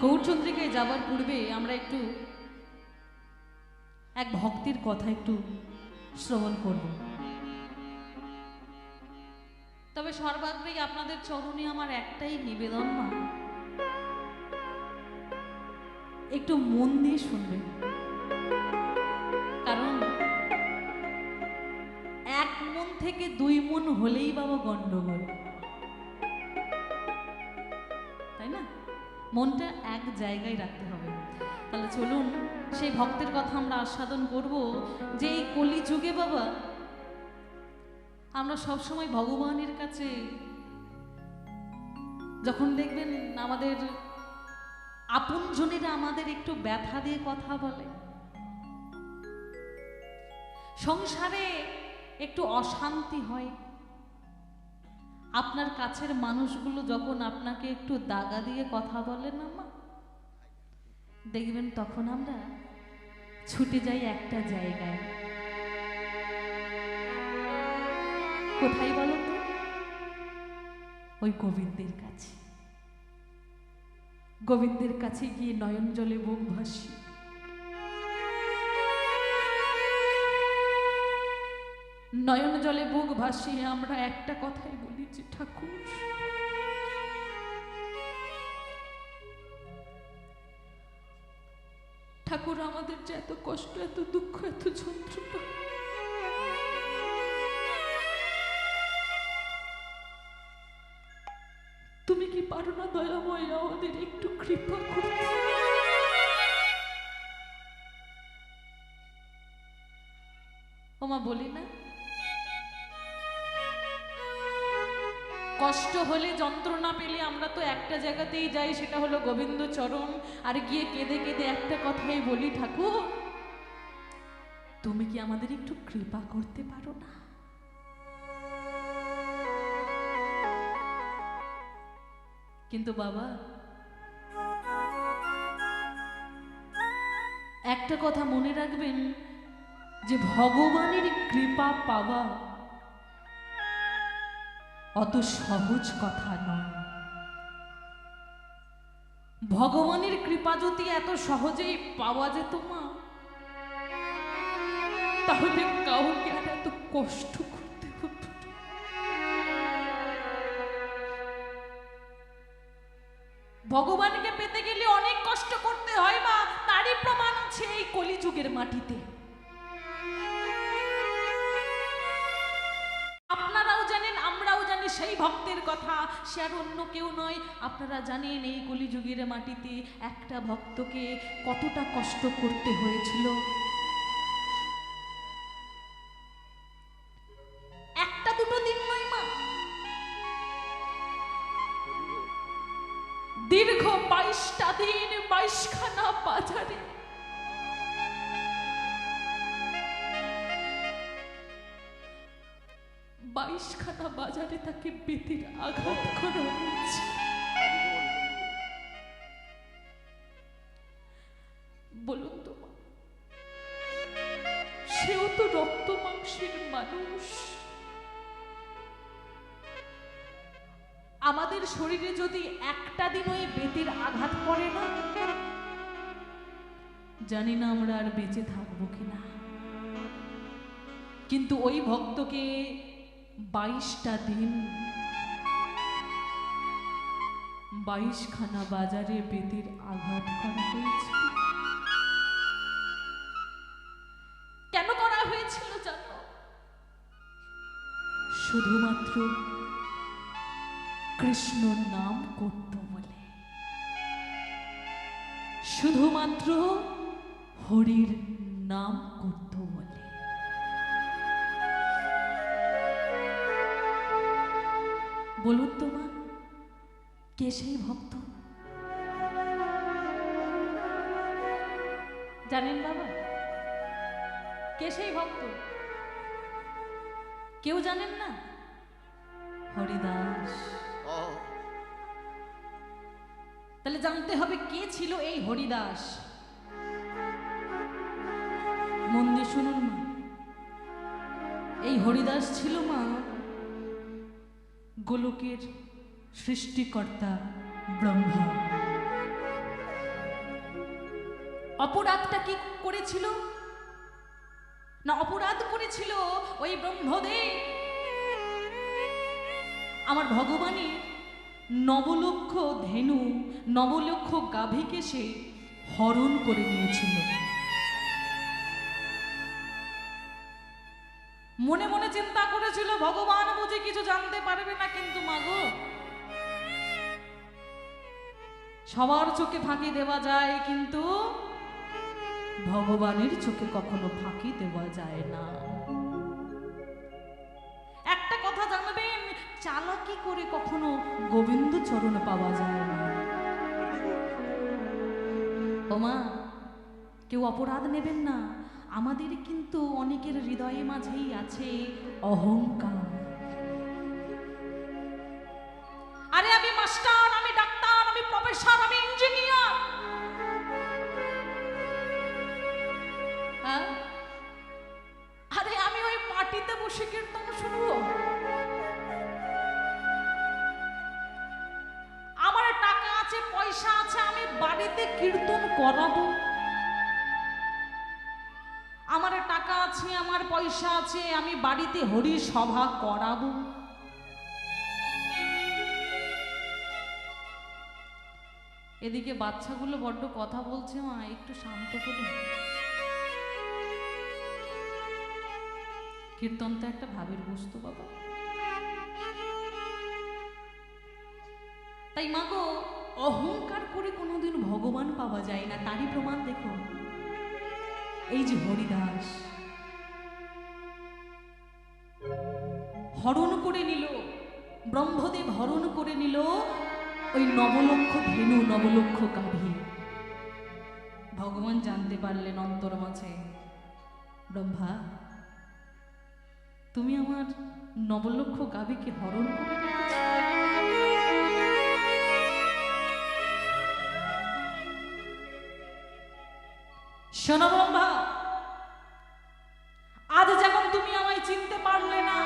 গৌরচন্দ্রিকায় যাবার পূর্বে আমরা একটু এক ভক্তির কথা একটু শ্রবণ করব। তবে সর্বাগ্রেই আপনাদের চরণে আমার একটাই নিবেদন, মা, একটু মন দিয়ে শুনবেন। কারণ এক মন থেকে 2 মন হলেই বাবা গন্ডগোল, তাই না? মনটা এক জায়গায় রাখতে হবে। তাহলে চলুন সেই ভক্তের কথা আমরা আস্বাদন করব যে এই কলি যুগে বাবা আমরা সবসময় ভগবানের কাছে যখন দেখবেন আমাদের আপনজনেরা আমাদের একটু ব্যথা দিয়ে কথা বলে, সংসারে একটু অশান্তি হয়, আপনার কাছের মানুষগুলো যখন আপনাকে একটু দাগা দিয়ে কথা বলে না মা, দেখবেন তখন আমরা ছুটে যাই একটা জায়গায়। কোথায় বলো তো? ওই গোবিন্দের কাছে। গোবিন্দের কাছে গিয়ে নয়ন জলে বুক ভাসি, নয়ন জলে বুক ভাসিয়ে আমরা একটা কথাই বলি যে ঠাকুর, ঠাকুর আমাদের যে এত কষ্ট, এত দুঃখ, এত যন্ত্রণা, তুমি কি পারো না দয়াময় আমাদের একটু কৃপা করতে? ওমা বলি না, কষ্ট হলে, যন্ত্রণা পেলে আমরা তো একটা জায়গাতেই যাই, সেটা হলো গোবিন্দ চরণ। আর গিয়ে কেঁদে কেঁদে একটা কথাই বলি, ঠাকুর তুমি কি আমাদের একটু কৃপা করতে পারো না? কিন্তু বাবা একটা কথা মনে রাখবেন যে ভগবানের কৃপা পাওয়া অত সহজ কথা নয়। ভগবানের কৃপা যদি এত সহজেই পাওয়া যেত মা, তাহলে কাউকে আর এত কষ্ট করতে হতো। ভগবানকে পেতে গেলে অনেক কষ্ট করতে হয় মা, তারই প্রমাণ আছে এই কলিযুগের মাটিতে। আপনারাও জানেন, আমরাও জানি সেই ভক্তের কথা, সে আর অন্য কেউ নয়। আপনারা জানেন এই কলিযুগের মাটিতে একটা ভক্তকে কতটা কষ্ট করতে হয়েছিল। একটা দুটো দিন নয় মা, দীর্ঘ 22টা দিন 22খানা বাজারে তাকে বেতের আঘাত করা হয়েছে। বলুন তো মা, সেও তো রক্ত মাংসের মানুষ। আমাদের শরীরে যদি একটা দিনও এই বেতের আঘাত পড়ে না, জানি না আমরা আর বেঁচে থাকবো কিনা। কিন্তু ওই ভক্তকে 22টা দিন 22খানা বাজারে বেতের আঘাত করা হয়েছে। কেন করা হয়েছিল জানো? শুধুমাত্র কৃষ্ণ নাম করত বলে, শুধুমাত্র হরির নাম করত বলে। বলুন তো মা, কে সেই ভক্ত? জানেন বাবা কে সেই ভক্ত? কেউ জানেন না? হরিদাস। তাহলে জানতে হবে কে ছিল এই হরিদাস। মন দিয়ে শুনুন মা, এই হরিদাস ছিল মা গোলকের সৃষ্টিকর্তা ব্রহ্মা। অপরাধটা কি করেছিল না? অপরাধ করেছিল ওই ব্রহ্মদেব আমার ভগবানের নবলক্ষ ধেনু, নবলক্ষ গাভীকে সে হরণ করে নিয়েছিল। মনে মনে চিন্তা করেছিল ভগবান বুঝি কিছু জানতে পারবে না, কিন্তু মাগো সবার চোখে ফাঁকি দেওয়া যায়, কিন্তু ভগবানের চোখে কখনো ফাঁকি দেওয়া যায় না। একটা কথা জানবেন, চালাকি করে কখনো গোবিন্দ চরণ পাওয়া যায় না। ওমা, কেউ অপরাধ নেবেন না, আমাদের কিন্তু অনেকের হৃদয়ে মাঝেই আছে অহংকার। আরে আমি মাস্টার, আমি ডাক্তার, আমি প্রফেসর, আমি ইঞ্জিনিয়ার, হ্যাঁ? আরে আমি ওই পার্টিতে বসে কীর্তন শুনবো? আমার টাকা আছে, পয়সা আছে, আমি বাড়িতে কীর্তন করাবো। আমার টাকা আছে, আমার পয়সা আছে, আমি বাড়িতে হরি সভা করাবো। এদিকে বাচ্চাগুলো বড্ড কথা বলছে, মা একটু শান্ত করুন। কীর্তন তো একটা ভাবের বস্তু বাবা। তাই মাগো, অহংকার করে কোনোদিন ভগবান পাওয়া যায় না। তারই প্রমাণ দেখো, এই যে হরিদাস হরণ করে নিল, ব্রহ্মদেব হরণ করে নিল ওই নবলক্ষ ধেনু, নবলক্ষ গাভী। ভগবান জানতে পারলেন অন্তর মাঝে, ব্রহ্মা তুমি আমার নবলক্ষ গাভীকে হরণ করে নিয়েছ। শোনো ব্রহ্মা, আজ যেমন তুমি আমায় চিনতে পারলে না,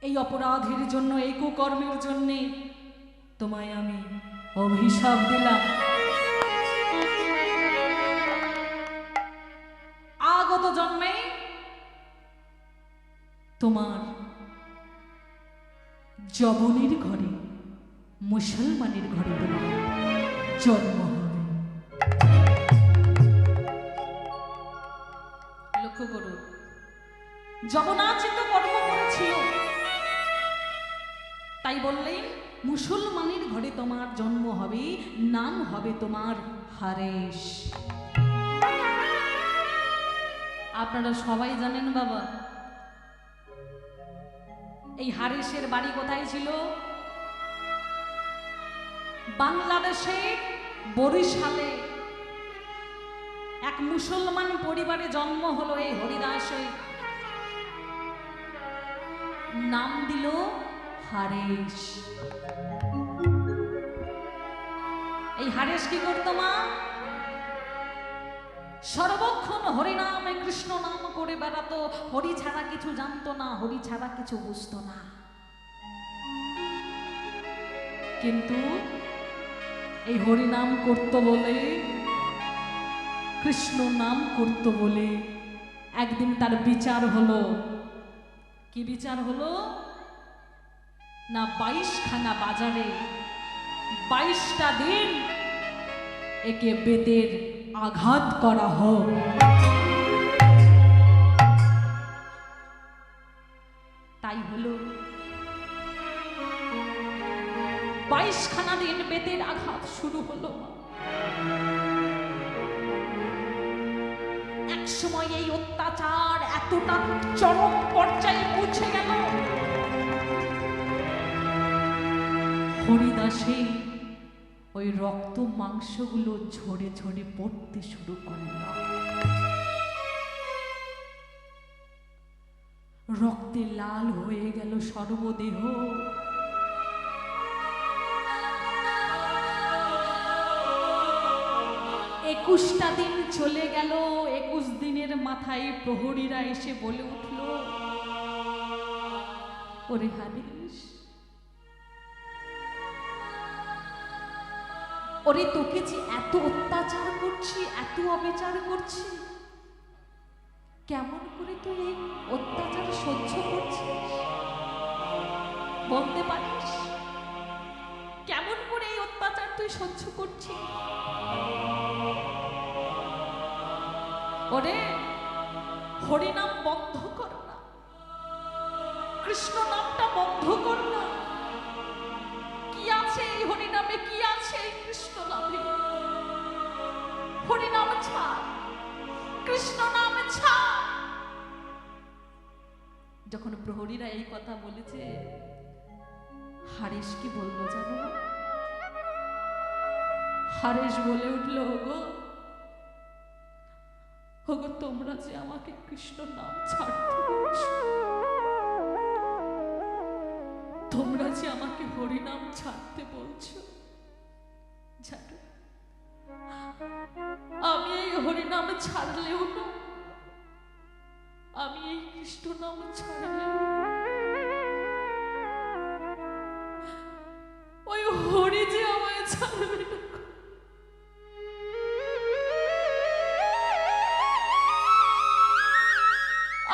এই অপরাধের জন্য, এই কুকর্মের জন্য তোমায় আমি অভিশাপ দিলাম। আগত জন্মে তোমার যবনের ঘরে, মুসলমানের ঘরে তোমার জন্ম হবে। লক্ষ্য করুন, যবনাচিত কর্ম করেছিল, তাই বললেন মুসলমানের ঘরে তোমার জন্ম হবে, নাম হবে তোমার হারেশ। আপনারা সবাই জানেন বাবা, এই হারেশের বাড়ি কোথায় ছিল? বাংলাদেশের বরিশালে। এক মুসলমান পরিবারে জন্ম হলো এই হরিদাসের, নাম দিল হারেশ। এই হারেশ কি করতো মা? সর্বক্ষণ হরিনামে কৃষ্ণ নাম করে বেড়াতো, হরি ছাড়া কিছু জানতো না, হরি ছাড়া কিছু বুঝতো না। কিন্তু এই হরিনাম করতো বলে, কৃষ্ণ নাম করতো বলে একদিন তার বিচার হলো। কি বিচার হলো না? 22খানা বাজারে 22টা দিন একে বেতের আঘাত করা হোক। তাই হলো, 22খানা দিন বেতের আঘাত শুরু হলো। এক সময় এই অত্যাচার এতটা চরম পর্যায়ে পৌঁছে গেল, হরিদাসে ওই রক্ত মাংসগুলো ঝরে ঝরে পড়তে শুরু করল। রক্তে লাল হয়ে গেল সর্বদেহ। 21টা দিন চলে গেল। 21 দিনের মাথায় প্রহরীরা এসে বলে উঠল, ওরে হারেশ, ওরে তোকে যে এত অত্যাচার করছি, এত অবিচার করছি, কেমন করে তুই এই অত্যাচার সহ্য করছিস বলতে পারিস? কেমন করে এই অত্যাচার তুই সহ্য করছিস? ওরে হরিনাম বন্ধ কর না, কৃষ্ণ নামটা বন্ধ কর না। কি আছে এই হরিনামে, কি আছে এই কৃষ্ণ নামে? হরিনাম ছাড়, কৃষ্ণ নাম ছাড়। যখন প্রহরীরা এই কথা বলেছে, হারেশ কি বললো জানো? হারেশ বলে উঠল, ওগো ওগো, তোমরা যে আমাকে কৃষ্ণ নাম ছাড়তে বলছো, তোমরা যে আমাকে হরিনাম ছাড়তে বলছো, জানো আমি এই হরিনাম ছাড়লেও না, আমি এই কৃষ্ণ নাম ছাড়লেও ওই হরি যে আমায় ছাড়বে না।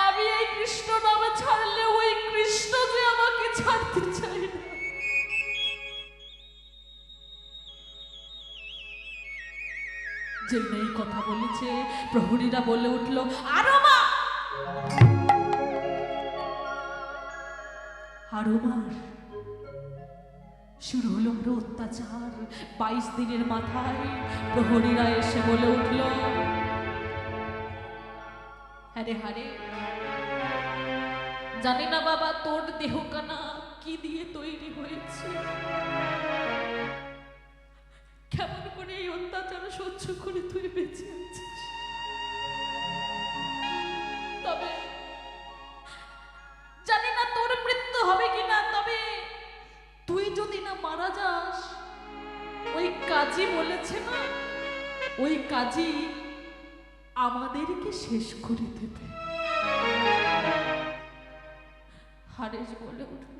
আমি এই কৃষ্ণ নাম ছাড়লে ওই কৃষ্ণ যে আমাকে ছাড়তে চায় না। যে এই কথা বলেছে, প্রহরীরা বলে উঠল, আরো মা, আরো মার। শুরু হলো আরো অত্যাচার। 22 দিনের মাথায় প্রহরীরা এসে বলে উঠল, হ্যারে হারে, জানি না বাবা তোর দেহখানা কি দিয়ে তৈরি হয়েছে, কেমন করে এই অত্যাচার সহ্য করে তুই বেঁচে আছিস। তবে জানি না তোর মৃত্যু হবে কিনা, তবে তুই যদি না মারা যাস, ওই কাজী বলেছে না, ওই কাজী আমাদেরকে শেষ করে দেবে। হারেশ বলে উঠল,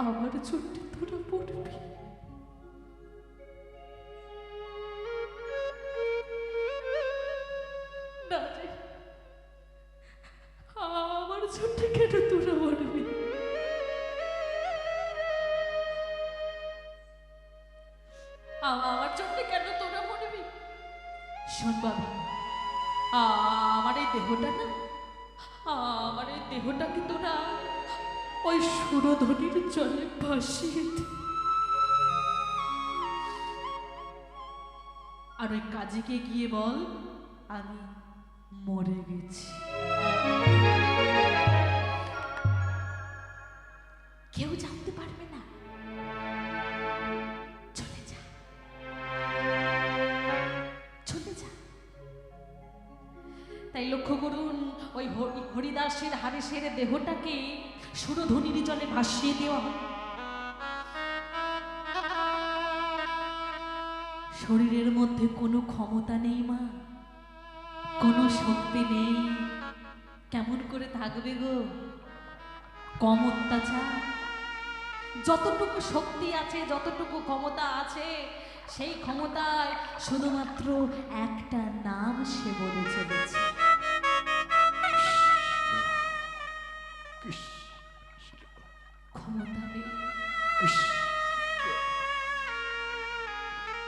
আমার চোটে তোরা পড়বি, না রে, আমার চোটে কেন তোরা পড়বি? আমার চোটে কেন তোরা মরবি? শোন বাবা, আমার এই দেহটা না, আমার এই দেহটাকে তোরা ওই সুরধনির জলে ভাসিয়ে দে, আর ওই কাজীকে গিয়ে বল আমি মরে গেছি। কেউ জানতে পারবে না, চলে যা, চলে যা। তাই লক্ষ্য করুন, ওই হরিদাসের হারেশের দেহটাকে সুরধনির জলে ভাসিয়ে দেওয়া হয়। শরীরের মধ্যে কোনো ক্ষমতা নেই মা, কোনো শক্তি নেই, কেমন করে থাকবে গো? কম অত্যাচার। যতটুকু শক্তি আছে, যতটুকু ক্ষমতা আছে, সেই ক্ষমতায় শুধুমাত্র একটা নাম সে বলে চলেছে, ক্ষমতা নেই।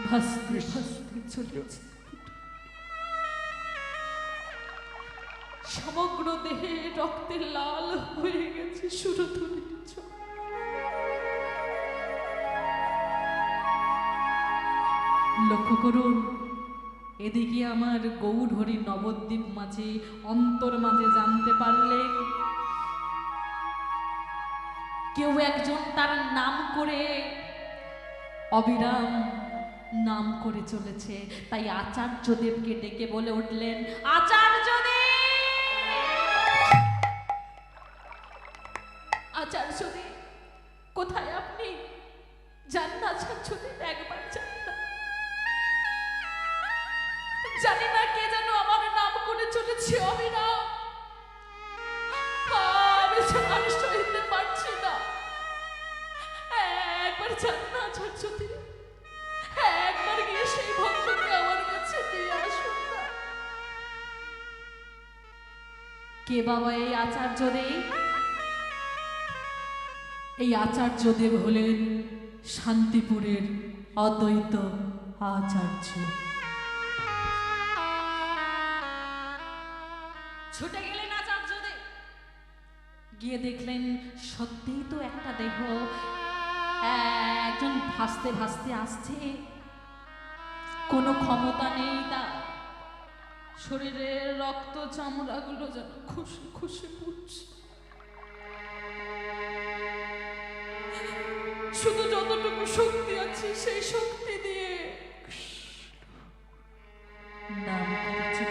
ভাসতে ভাসতে চলেছে, সমগ্র দেহে রক্তে লাল হয়ে গেছে সুরধনির চোখ। লক্ষ্য করুন, এদিকে আমার গৌর হরি নবদ্বীপ মাঝে, অন্তর মাঝে জানতে পারলে কেউ একজন তার নাম করে অবিরাম নাম করে চলেছে। তাই আচার্যদেবকে ডেকে বলে উঠলেন, আচার্যদেব, আচার্যদেব কোথায় আপনি? যান না আচার্যদেব, একবার যান না। জানি না কে যেন আমার নাম করে চলেছে অবিরাম, আমি আর সইতে পারছি না, একবার যান না আচার্যদেব। কে বাবা এই আচার্যদেব? এই আচার্যদেব হলেন শান্তিপুরের অদ্বৈত আচার্য। ছুটে গেলেন আচার্যদেব, গিয়ে দেখলেন সত্যিই তো একটা দেহ একজন ভাসতে ভাসতে আসছে, কোনো ক্ষমতা নেই তার, শরীরের রক্ত চামড়াগুলো যেন খুশি খুশি পড়ছে, শুধু যতটুকু শক্তি আছে সেই শক্তি দিয়ে নাম করছে।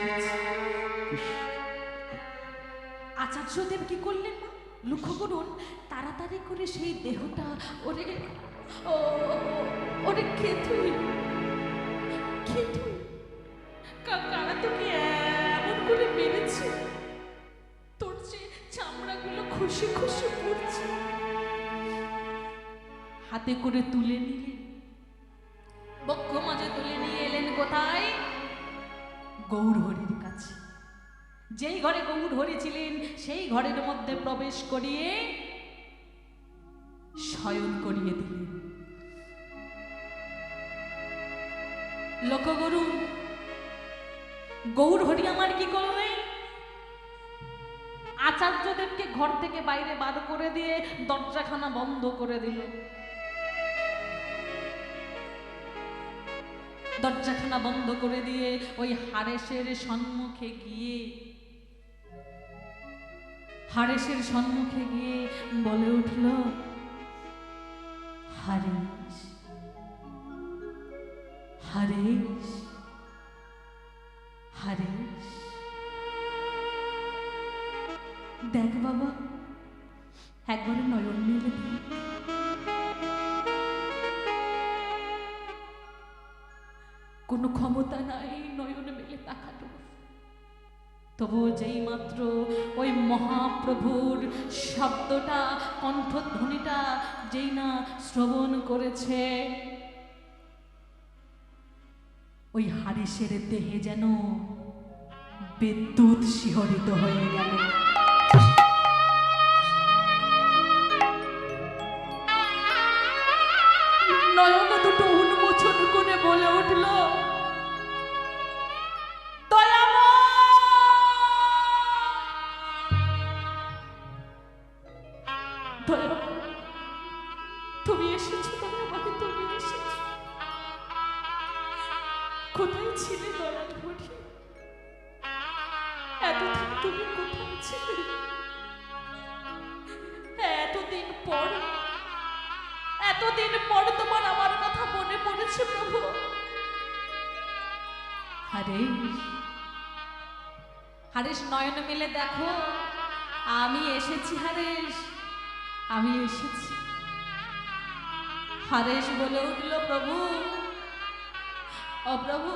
আচার্যদেব কি করলেন মা? লক্ষ্য করুন, তাড়াতাড়ি করে সেই দেহটা ওরে ওরে খেতুই খেতুই কারা তোকে এমন করে মেরেছে, তোর যে চামড়াগুলো খুশি খুশি পড়ছে। হাতে করে তুলে নিলেন, বক্ষ মাঝে তুলে নিয়ে এলেন কোথায়? গৌরহরির কাছে। যেই ঘরে গৌরহরি ছিলেন সেই ঘরের মধ্যে প্রবেশ করিয়ে শয়ন করিয়ে দিলেন। লক্ষ্য করুন, গৌরহরি আমার কি করলেন? আচার্যদেবকে ঘর থেকে বাইরে বার করে দিয়ে দরজাখানা বন্ধ করে দিল। দরজাখানা বন্ধ করে দিয়ে ওই হারেসের সম্মুখে গিয়ে বলে উঠল, হারেস হারেস হারেস, দেখ বাবা, একবারে নয়ন মেলে দিই। কোনো ক্ষমতা নাই নয়ন মেলে তাকানো, তবু যেই মাত্র ওই মহাপ্রভুর শব্দটা, কণ্ঠধ্বনিটা যেই না শ্রবণ করেছে, ওই হারেসের দেহে যেন বিদ্যুৎ শিহরিত হয়ে গেল। নয়ন দুটো উন্মোচন করে বলে উঠল, তুমি এসেছো, আমাকে তুমি এসেছো, কোথায় ছিলে দয়াল হরি? এতদিন তুমি কোথায় ছিলে? এতদিন পর তোমার আমার কথা মনে পড়েছে প্রভু। হারেস নয়ন মিলে দেখো, আমি এসেছি হারেস, আমি এসেছি। হারেস বলে উঠল, প্রভু, ও প্রভু,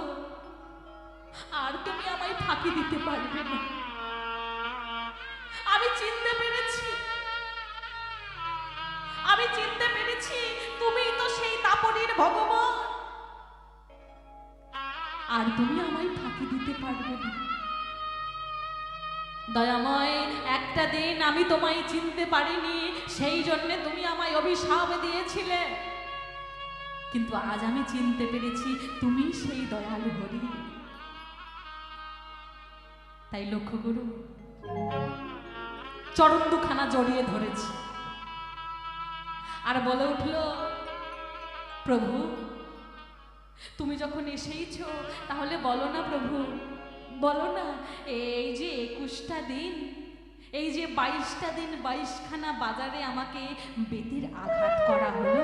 আর তুমি আমায় ফাঁকি দিতে পারবে না, আমি চিনতে পেরেছি, তুমি তো সেই দাপরির ভগবান, আর তুমি আমায় ফাঁকি দিতে পারবে না। দয়াময়, একটা দিন আমি তোমায় চিনতে পারিনি, সেই জন্য তুমি আমায় অভিশাপ দিয়েছিলে, কিন্তু আজ আমি চিনতে পেরেছি তুমি সেই দয়াল হরি। তাই লক্ষ্য করুন, চরণ দুখানা জড়িয়ে ধরেছি আর বলে উঠল, প্রভু, তুমি যখন এসেইছো তাহলে বলো না প্রভু, বলো না, এই যে 21টা দিন, এই যে 22টা দিন 22খানা বাজারে আমাকে বেতের আঘাত করা হলো,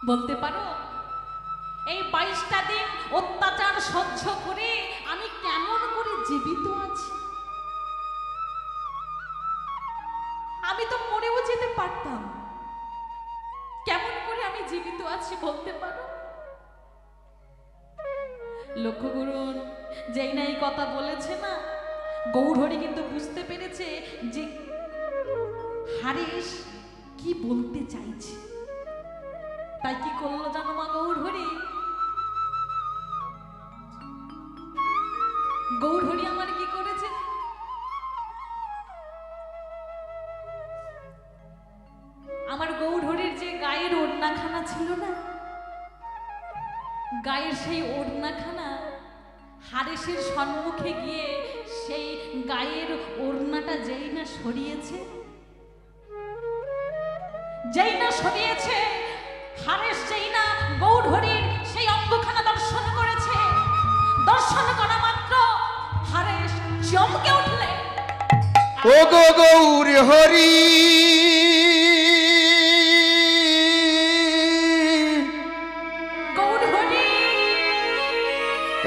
বলতে পারো এই 22টা দিন অত্যাচার সহ্য করে আমি কেমন করে জীবিত আছি? আমি তো মরেও যেতে পারতাম, কেমন করে আমি জীবিত আছি বলতে পারো? লক্ষ্য করুন, যেই না এই কথা বলেছে না, গৌরহরি কিন্তু বুঝতে পেরেছে যে হারেস কি বলতে চাইছে। তাই কি করলো জানো মা গৌরহরি? গৌরহরি আমার কি করেছে? আমার গৌরহরির যে গায়ের ওড়নাখানা ছিল না, গায়ের সেই ওড়নাখানা হারেসের সম্মুখে গিয়ে সেই গায়ের ওড়নাটা যেই না সরিয়েছে, হারেস যেই না গৌরহরির সেই অঙ্গখানা দর্শন করেছে, দর্শন করা মাত্র হারেস চমকে উঠলে, ও গো গৌর হরি গৌরহরি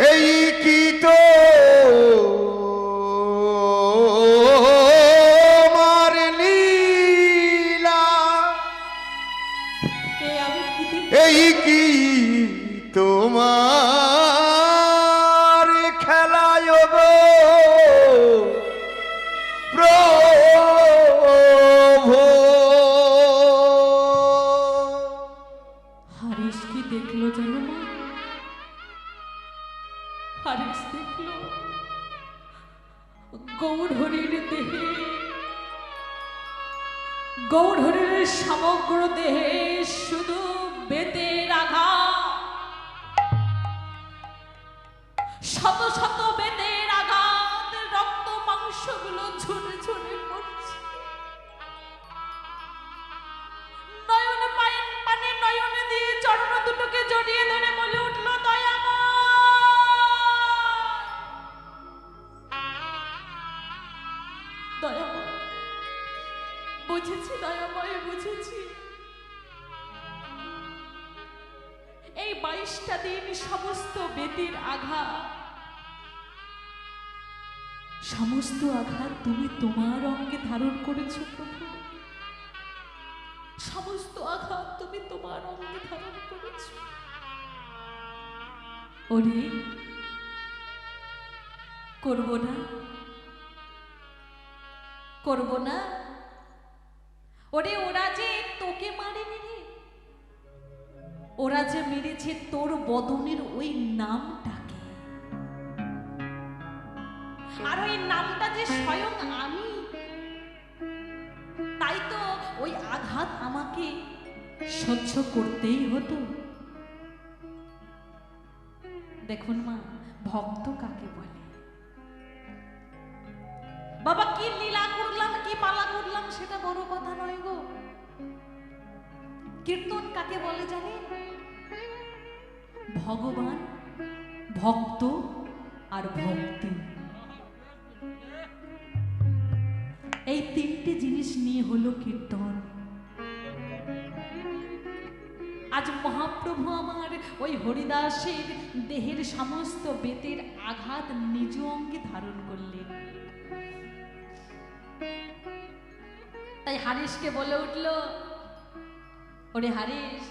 এই কি তো মার লীলা, এই কি তোমার খেলায় গো প্রভু। হারেস কি দেখলো জানো মা? হারেস দেখলো গৌরহরির দেহে, গৌরহরির সমগ্র দেহে শুধু বেতের আঘাত, শত শত বেতের আঘাত, রক্ত মাংসগুলো ঝরে ঝরে পড়ছে। নয়ন পানে নয়ন দিয়ে চরণ দুটোকে জড়িয়ে ধরে বলে উঠল, দয়াময়, বুঝেছি দয়াময়, বুঝেছি। এই 22টা দিন সমস্ত বেতের আঘাত, সমস্ত আঘাত তুমি তোমার অঙ্গে ধারণ করেছো প্রভু, সমস্ত আঘাত তুমি তোমার অঙ্গে ধারণ করেছো। ওরে করবো না, করবো না, ওরে ওরা যে তোকে মারেনি রে, ওরা যে মেরেছে তোর বদনের ওই নামটাকে, আর ওই নামটা যে স্বয়ং আমি, তাই তো ওই আঘাত আমাকে সহ্য করতেই হতো। দেখুন মা, ভক্ত কাকে বলে? বাবা কি লীলা করলাম, কি পালা করলাম সেটা বড় কথা নয় গো। কীর্তন কাকে বলে জানেন? ভগবান, ভক্ত আর ভক্তি, এই তিনটি জিনিস নিয়ে হলো কীর্তন। আজ মহাপ্রভু আমার ওই হরিদাসের দেহের সমস্ত বেতের আঘাত নিজ অঙ্গে ধারণ করলেন। তাই হারিসকে বলে উঠল, ওরে হারিস,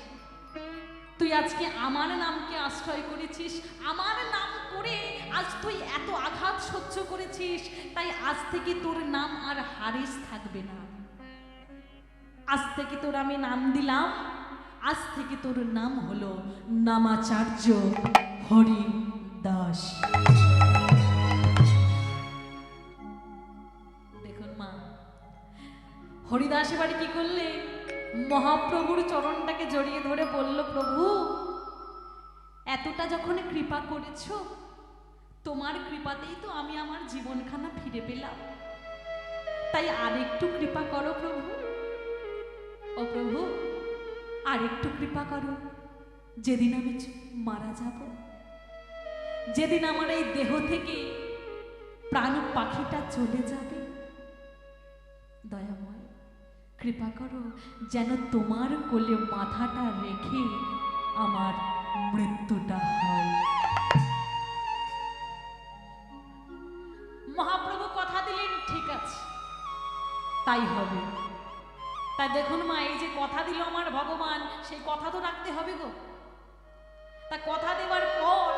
তুই আজকে আমার নামকে আশ্রয় করেছিস, আমার নাম করে আজ তুই এত আঘাত সহ্য করেছিস, তাই আজ থেকে তোর নাম আর হারিস থাকবে না। আজ থেকে তোর আমি নাম দিলাম, আজ থেকে তোর নাম হলো নামাচার্য হরিদাস। দেখুন মা, হরিদাস এবারে কি করলে? মহাপ্রভুর চরণটাকে জড়িয়ে ধরে বলল, প্রভু এতটা যখন কৃপা করেছ, তোমার কৃপাতেই তো আমি আমার জীবনখানা ফিরে পেলাম, তাই আরেকটু কৃপা করো প্রভু। ও প্রভু, আরেকটু কৃপা করো, যেদিন আমি মারা যাব, যেদিন আমার এই দেহ থেকে প্রাণ পাখিটা চলে যাবে, দয়াময় কৃপা করো যেন তোমার কোলে মাথাটা রেখে আমার মৃত্যুটা হয়। মহাপ্রভু কথা দিলেন, ঠিক আছে তাই হবে। তাই দেখুন মা, এই যে কথা দিল আমার ভগবান, সেই কথা তো রাখতে হবে গো। তা কথা দেওয়ার পর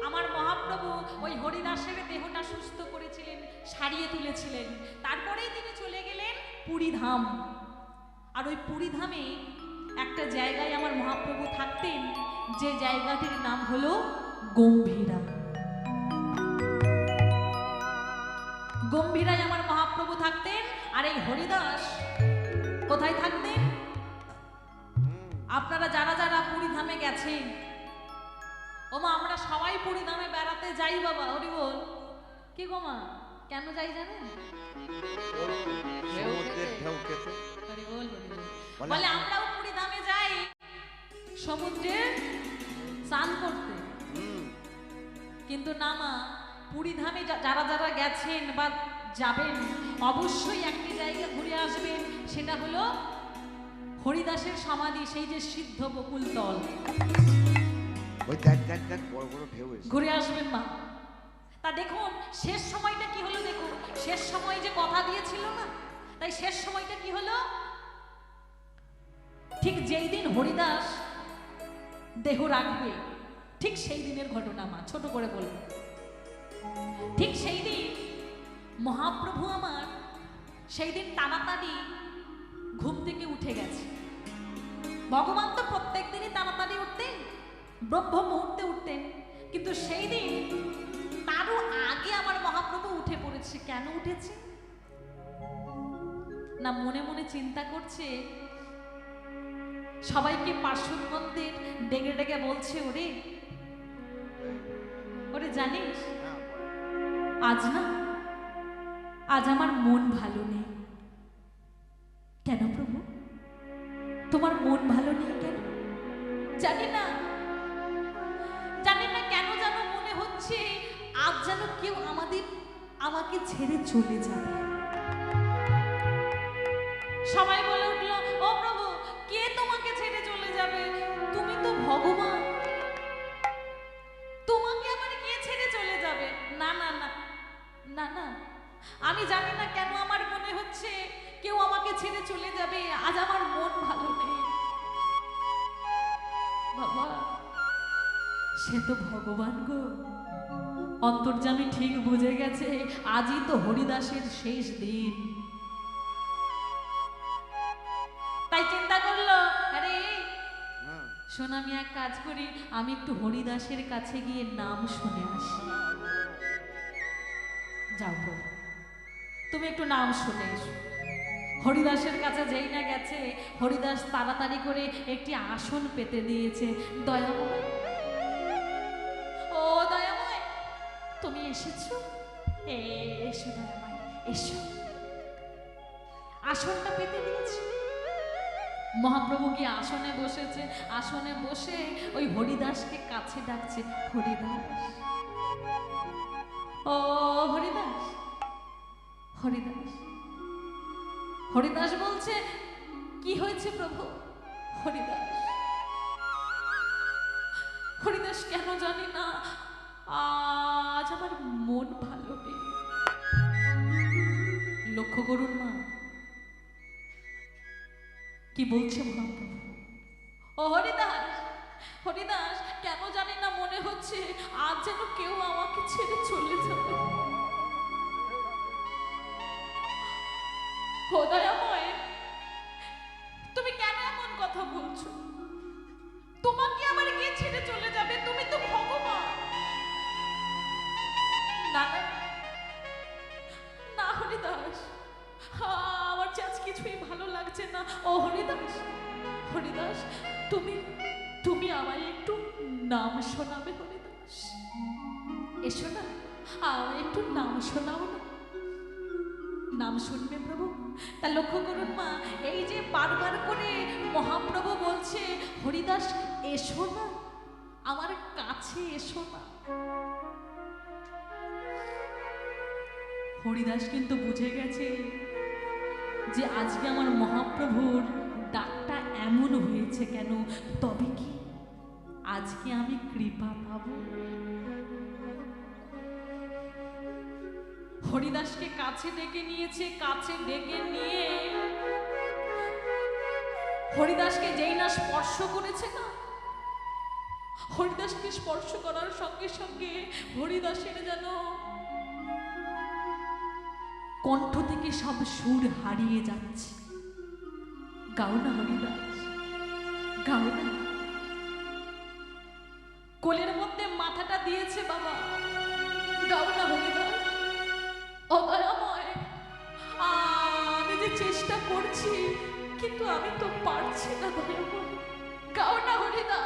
আমার মহাপ্রভু ওই হরিদাসের দেহটা সুস্থ করেছিলেন, সারিয়ে তুলেছিলেন। তারপরেই তিনি চলে গেলেন পুরীধাম। আর ওই পুরীধামে একটা জায়গায় আমার মহাপ্রভু থাকতেন, যে জায়গাটির নাম হলো গম্ভীরা। গভীরায় আমার মহাপ্রভু থাকতেন, আর এই হরিদাস কোথায় থাকতেন? আপনারা যারা যারা পুরী ধামে গেছেন, ওমা আমরা সবাই পুরী ধামে বেড়াতে যাই বাবা, হরি বল। কি গো মা, কেন যাই জানেন? সমুদ্রের ঢেউ খেতে। হরি বল, হরি বল। বলে আমরাও পুরী ধামে যাই সমুদ্রে স্নান করতে, কিন্তু না মা, পুরী ধামে যারা যারা গেছেন বা যাবেন অবশ্যই একটি জায়গা ঘুরে আসবেন, সেটা হলো হরিদাসের সমাধি, সেই যে সিদ্ধ বকুল তল। ওই দেখ দেখ দেখ, বড় বড় ঢেউ এসে। ঘুরে আসবেন মা। তা দেখুন শেষ সময়টা কি হলো, দেখুন শেষ সময় যে কথা দিয়েছিল না, তাই শেষ সময়টা কি হলো? ঠিক যেই দিন হরিদাস দেহ রাখবে, ঠিক সেই দিনের ঘটনা মা, ছোট করে বলবো। ঠিক সেই দিন মহাপ্রভু আমার সেই দিন তাড়াতাড়ি ঘুম থেকে উঠে গেছে। ভগবান তো প্রত্যেক দিনই তাড়াতাড়ি উঠতেন, ব্রহ্ম মুহূর্তে উঠতেন, কিন্তু সেই দিন তারও আগে আমার মহাপ্রভু উঠে পড়েছে। কেন উঠেছে? না মনে মনে চিন্তা করছে, সবাইকে পার্শ্বদ মধ্যে ডেকে ডেকে বলছে, ওরে ওরে জানিস আজ না, আজ আমার মন ভালো নেই। কেন প্রভু, তোমার মন ভালো নেই কেন? জানি না, জানি না কেন যেন মনে হচ্ছে আজ যেন কেউ আমাকে ছেড়ে চলে যাবে। সবাই বলে উঠলো, ও প্রভু, কে তোমাকে ছেড়ে চলে যাবে? তুমি তো ভগবান, তোমাকে আবার কে ছেড়ে চলে যাবে? না না না না না, আমি জানি না কেন আমার মনে হচ্ছে কেউ আমাকে ছেড়ে চলে যাবে, আজ আমার মন ভালো নেই। বাবা, সে তো ভগবান গো, অন্তর্যামী ঠিক বুঝে গেছে আজই তো হরিদাসের শেষ দিন। তাই চিন্তা করলো, আরে শোন, আমি এক কাজ করি, আমি একটু হরিদাসের কাছে গিয়ে নাম শুনে আসি। যাও প্রভু, তুমি একটু নাম শুনে এসো। হরিদাসের কাছে যেই না গেছে, হরিদাস তাড়াতাড়ি করে একটি আসন পেতে দিয়েছে। দয়াময়, ও দয়াময়, তুমি এসেছো? এসো দয়াময়, এসো। আসনটা পেতে দিয়েছে। মহাপ্রভু কি আসনে বসেছে, আসনে বসে ওই হরিদাসকে কাছে ডাকছে, হরিদাস, ও হরিদাস, হরিদাস। হরিদাস বলছে, কি হয়েছে প্রভু? হরিদাস, হরিদাস কেন জানি না আজ আমার মন ভালো নেই। লক্ষ্য করুন মা, কি বলছে মহাপ্রভু। ও হরিদাস, হরিদাস, কেন জানি না মনে হচ্ছে আজ যেন কেউ আমাকে ছেড়ে চলে যাবে। দয়াময়, তুমি কেন এমন কথা বলছো? তোমাকে আবার কে ছেড়ে চলে যাবে? তুমি তো ভগবান। না না না হরিদাস, আমার যে আজ কিছুই ভালো লাগছে না। ও হরিদাস, হরিদাস, তুমি আমায় একটু নাম শোনাবে হরিদাস? এসো না, আমায় একটু নাম শোনাও না। নাম শুনবে প্রভু? তা লক্ষ্য করুন মা, এই যে বারবার করে মহাপ্রভু বলছে, হরিদাস এসো না, আমার কাছে এসো না। হরিদাস কিন্তু বুঝে গেছে যে আজকে আমার মহাপ্রভুর ডাকটা এমন হয়েছে কেন, তবে কি আজকে আমি কৃপা পাবো। হরিদাসকে কাছে ডেকে নিয়েছে, কাছে ডেকে নিয়ে হরিদাসকে যেই না স্পর্শ করেছে না, হরিদাসকে স্পর্শ করার সঙ্গে সঙ্গে হরিদাসের যেন কণ্ঠ থেকে সব সুর হারিয়ে যাচ্ছে। গাও না হরিদাস, গাও না। কোলের মধ্যে মাথাটা দিয়েছে বাবা, গাও না হরিদাস। ও দয়াময়, যে চেষ্টা করছি, কিন্তু আমি তো পারছি না দয়াময়। গাও না হরিদা,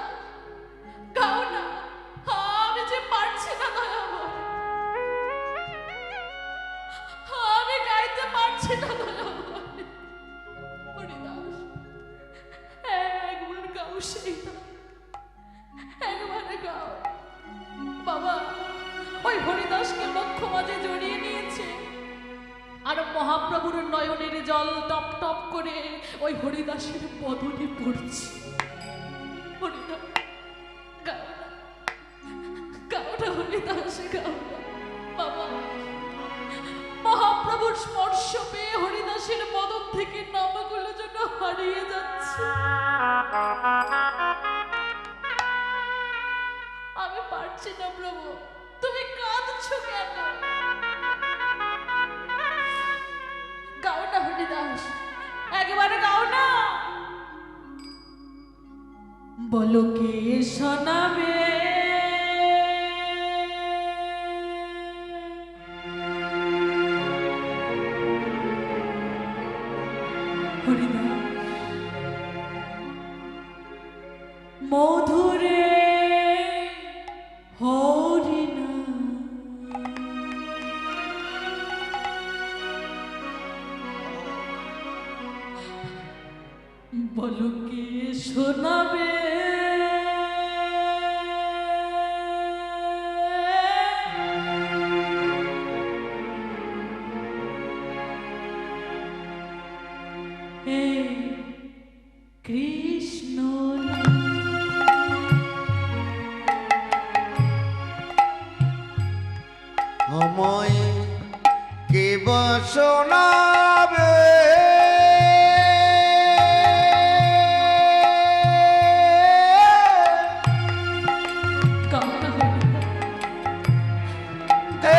গাও না, আমি যে পারছি না দয়াময়, আমি গাইতে পারছি না দয়াময়। হরিদাস, একবার গাও, সেই একবার গাও। বাবা ওই হরিদাসকে লক্ষ মাঝে জড়িয়ে নিয়েছে, আর মহাপ্রভুর নয়নের জল টপ টপ করে ওই হরিদাসের বদনে পড়ছে। হরিদাস, গাও না, গাও না হরিদাস, গাও না। বাবা মহাপ্রভুর স্পর্শ পেয়ে হরিদাসের বদন থেকে নামগুলো যেন হারিয়ে যাচ্ছে। আমি পারছি না প্রভু, তুমি কাঁদছো কেন? গাও না হরিদাস, একবারে গাও না। বলো কে শোনাবে হরিদাস মধুরে হরিনা, বলো কে শোনাবে কৃষ্ণ। আমায় কে শোনাবে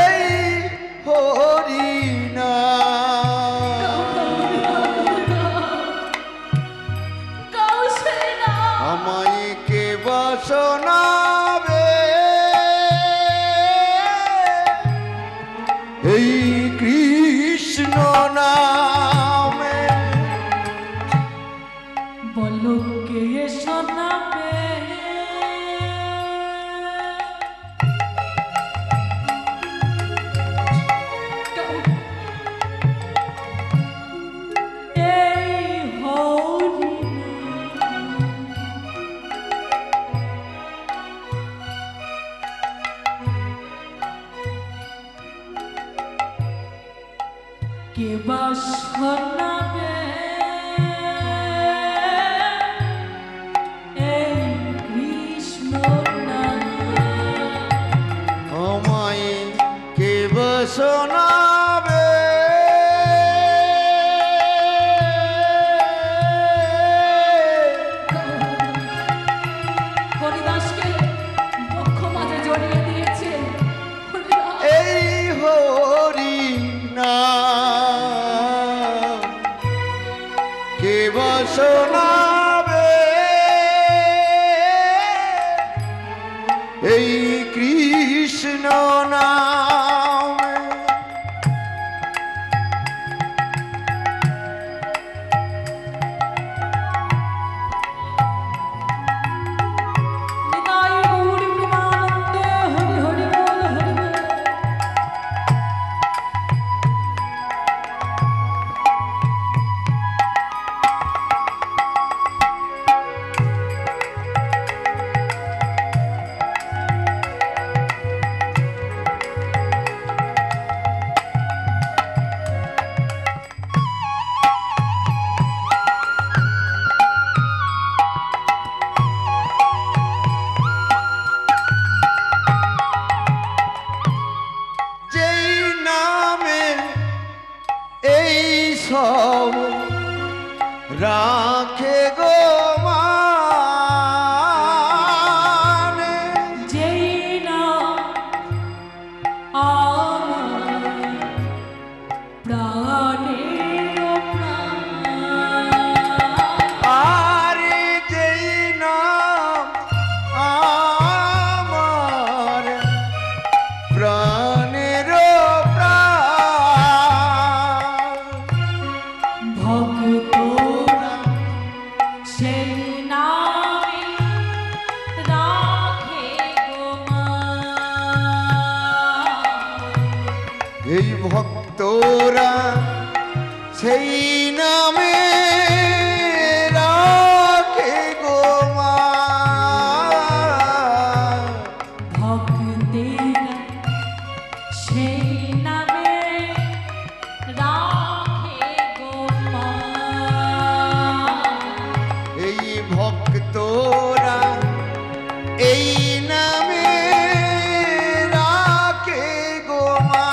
এই হরিনা, আমায় কে শোনাবে এই কৃষ্ণ নামে, বলো কে শোনাবে এই হরিনা। কে বা শোনাবে এই কৃষ্ণ নাম, আমায় কে শোনাবে হরিদাসকে বক্ষ মাঝে জড়িয়ে দিয়েছে। হরিদাস, এই হরিনা, কে শোনাবে এই কৃষ্ণ নামে, নিতাই গৌর প্রেমানন্দে হরি হরি বল, হরি বল। যেই নামে এই সব রাখে গো মানে, যেই না আমার প্রাণের প্রাণ, আর যেই নাম আমার প্রাণের প্রাণ, ভক্তরা সেই নামে রাখে গো মা। এই ভক্তরা সেই নামে রাখে গো মা। ভক্তেরা সেই নামে রাখে গো মা। এই ভক্তরা এই নামে রাখে গো মা।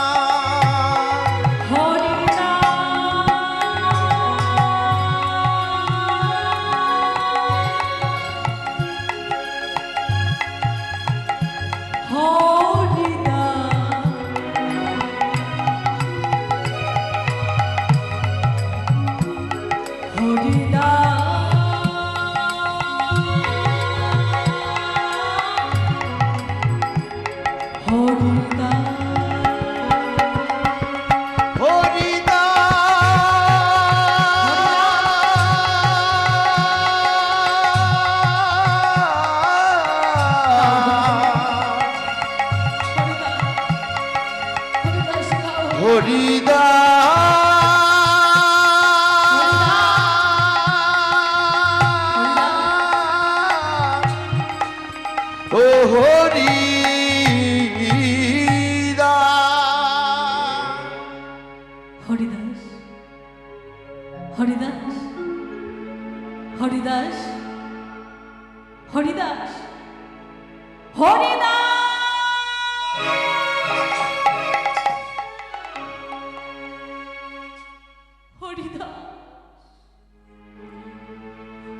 ও হরিদাস, হরিদাস, হরিদাস, হরিদাস, হরিদাস, হরিদাস,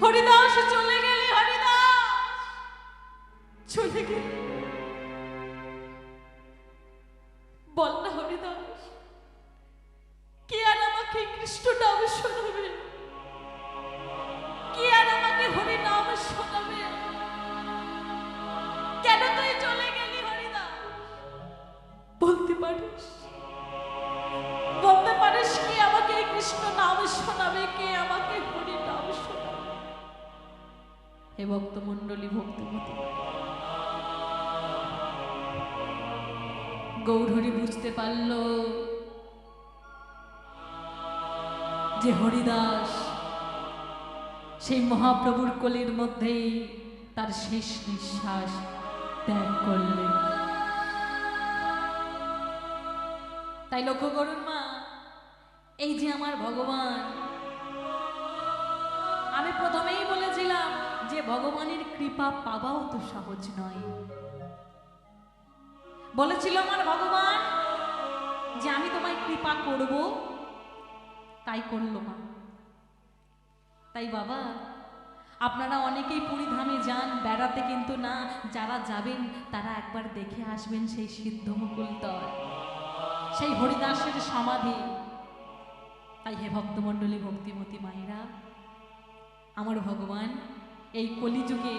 হরিদাস চলে গেলি, হরিদাস চলে গেলি। বল না হরিদাস, কে আর আমাকে কৃষ্ণ নাম শোনাবে? কে আর আমাকে হরি নাম শোনাবে? কেন তুই চলে গেলি হরিদাস? বলতে পারিস? বলতে পারিস কে আমাকে কৃষ্ণ নাম শোনাবে? কে আমাকে হরি নাম শোনাবে? হে ভক্তমণ্ডলী, ভক্তিমতী গৌরহরি বুঝতে পারল যে হরিদাস সেই মহাপ্রভুর কোলের মধ্যেই তার শেষ নিঃশ্বাস ত্যাগ করলেন। তাই লক্ষ্য করুন মা, এই যে আমার ভগবান, আমি প্রথমেই বলেছিলাম যে ভগবানের কৃপা পাওয়াও তো সহজ নয়। বলেছিল আমার ভগবান যে আমি তোমায় কৃপা করব, তাই করলো মা। তাই বাবা, আপনারা অনেকেই পুরীধামে যান বেড়াতে, কিন্তু না, যারা যাবেন তারা একবার দেখে আসবেন সেই সিদ্ধ মুকুলতল, সেই হরিদাসের সমাধি। তাই হে ভক্তমণ্ডলী, ভক্তিমতী মায়েরা, আমার ভগবান এই কলিযুগে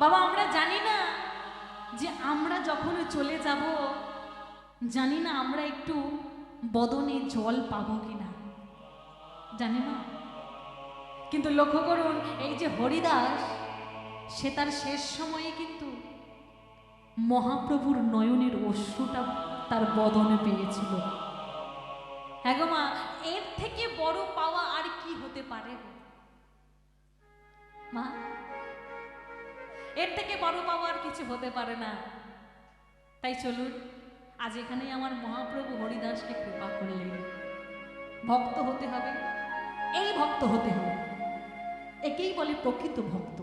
বাবা, আমরা জানি না যে আমরা যখন চলে যাব, জানি না আমরা একটু বদনে জল পাবো কিনা, জানি না। কিন্তু লক্ষ্য করুন, এই যে হরিদাস, সে তার শেষ সময়ে কিন্তু মহাপ্রভুর নয়নের অশ্রুটা তার বদনে পেয়েছিল। হ্যাঁ গো মা, এর থেকে বড় পাওয়া আর কি হতে পারে মা? এর থেকে বড় পাওয়া আর কিছু হতে পারে না। তাই চলুন, আজ এখানেই আমার মহাপ্রভু হরিদাসকে কৃপা করলেন। ভক্ত হতে হবে, এই ভক্ত হতে হবে, একেই বলে প্রকৃত ভক্ত।